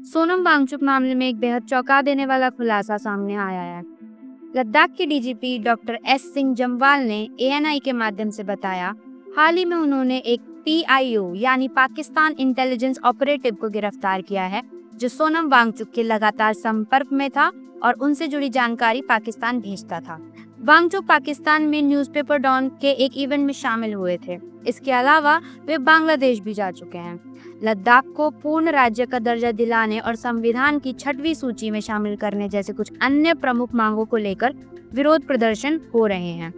सोनम वांगचुक मामले में एक बेहद चौंका देने वाला खुलासा सामने आया है। लद्दाख के DGP doctor S Singh Jamwal ने एएनआई के माध्यम से बताया, हाल ही में उन्होंने एक पीआईओ यानी पाकिस्तान इंटेलिजेंस ऑपरेटिव को गिरफ्तार किया है, जो सोनम वांगचुक के लगातार संपर्क में था और उनसे जुड़ी जानकारी पाकिस्तान भेजता था। वांगचुक पाकिस्तान में न्यूज़पेपर डॉन के एक इवेंट में शामिल हुए थे। इसके अलावा वे बांग्लादेश भी जा चुके हैं। लद्दाख को पूर्ण राज्य का दर्जा दिलाने और संविधान की 6वीं सूची में शामिल करने जैसे कुछ अन्य प्रमुख मांगों को लेकर विरोध प्रदर्शन हो रहे हैं।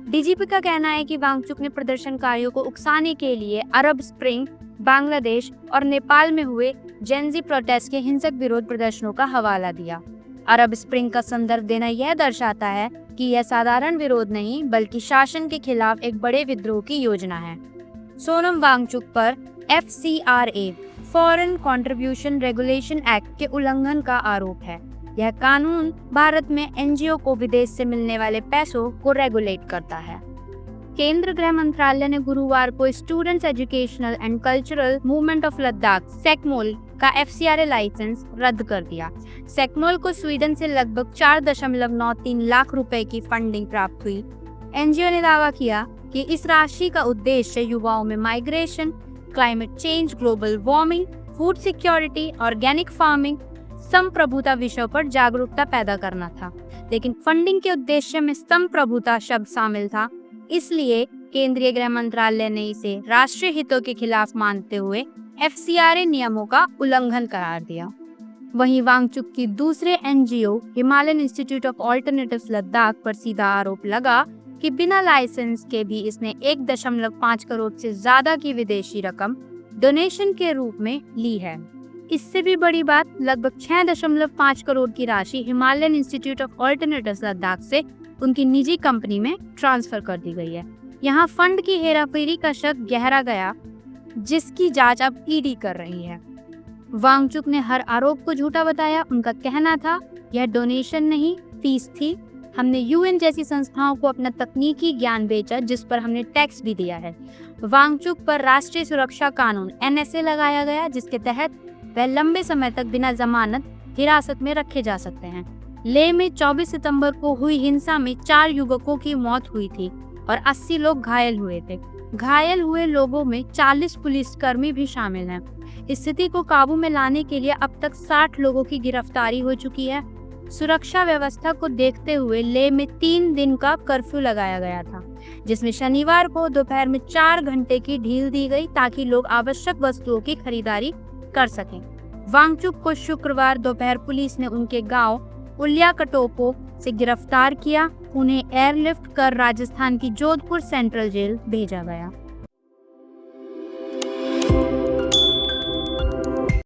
डीजीपी का कहना है कि वांगचुक ने प्रदर्शनकारियों को उकसाने के लिए अरब स्प्रिंग, बांग्लादेश और नेपाल में हुए जेनजी प्रोटेस्ट के हिंसक विरोध प्रदर्शनों का हवाला दिया। अरब स्प्रिंग का संदर्भ देना यह दर्शाता है कि यह साधारण विरोध नहीं बल्कि शासन के खिलाफ एक बड़े विद्रोह की योजना है। सोनम वांगचुक पर FCRA foreign contribution regulation act के उल्लंघन का आरोप है। यह कानून भारत में एनजीओ को विदेश से मिलने वाले पैसों को रेगुलेट करता है। केंद्र गृह मंत्रालय ने गुरुवार को students educational and cultural movement of Ladakh SECMOL का FCRA लाइसेंस रद्द कर दिया। सेक्मोल को स्वीडन से लगभग 4.93 लाख रुपए की फंडिंग प्राप्त हुई। एनजीओ ने दावा किया कि इस राशि का उद्देश्य युवाओं में migration, climate change, global warming, food security, organic farming, संप्रभुता विषयों पर जागरूकता पैदा करना था। लेकिन फंडिंग के उद्देश्य में संप्रभुता शब्द शामिल था, इसलिए केंद्रीय गृह मंत्रालय ने इसे राष्ट्रीय हितों के खिलाफ मानते हुए FCRA नियमों का उल्लंघन करार दिया। वहीं वांगचुक की दूसरे NGO Himalayan institute of alternatives Ladakh पर सीधा आरोप लगा कि बिना लाइसेंस के भी इसने 1.5 करोड़ से ज्यादा की विदेशी रकम डोनेशन के रूप में ली है। इससे भी बड़ी बात, लगभग 6.5 करोड़ की राशि Himalayan institute of alternatives Ladakh से उनकी निजी कंपनी में ट्रांसफर कर दी गई है। यहाँ फंड की हेराफेरी का शक गहरा गया, जिसकी जांच अब ईडी कर रही है। वांगचुक ने हर आरोप को झूठा बताया। उनका कहना था, यह डोनेशन नहीं, फीस थी। हमने यूएन जैसी संस्थाओं को अपना तकनीकी ज्ञान बेचा, जिस पर हमने टैक्स भी दिया है। वांगचुक पर राष्ट्रीय सुरक्षा कानून NSA लगाया गया, जिसके तहत वह लंबे समय तक बिना जमानत हिरासत में रखे जा सकते हैं। लेह में 24 सितंबर को हुई हिंसा में 4 युवकों की मौत हुई थी और 80 लोग घायल हुए थे। घायल हुए लोगों में 40 पुलिसकर्मी भी शामिल हैं। स्थिति को काबू में लाने के लिए अब तक 60 लोगों की गिरफ्तारी हो चुकी है। सुरक्षा व्यवस्था को देखते हुए लेह में 3 दिन का कर्फ्यू लगाया गया था, जिसमें शनिवार को दोपहर में 4 घंटे की ढील दी गई ताकि लोग आवश्यक वस्तुओं की खरीदारी कर सकें। वांगचुक को शुक्रवार दोपहर पुलिस ने उनके गांव उल्याकटोपो से गिरफ्तार किया। उन्हें एयरलिफ्ट कर राजस्थान की जोधपुर सेंट्रल जेल भेजा गया।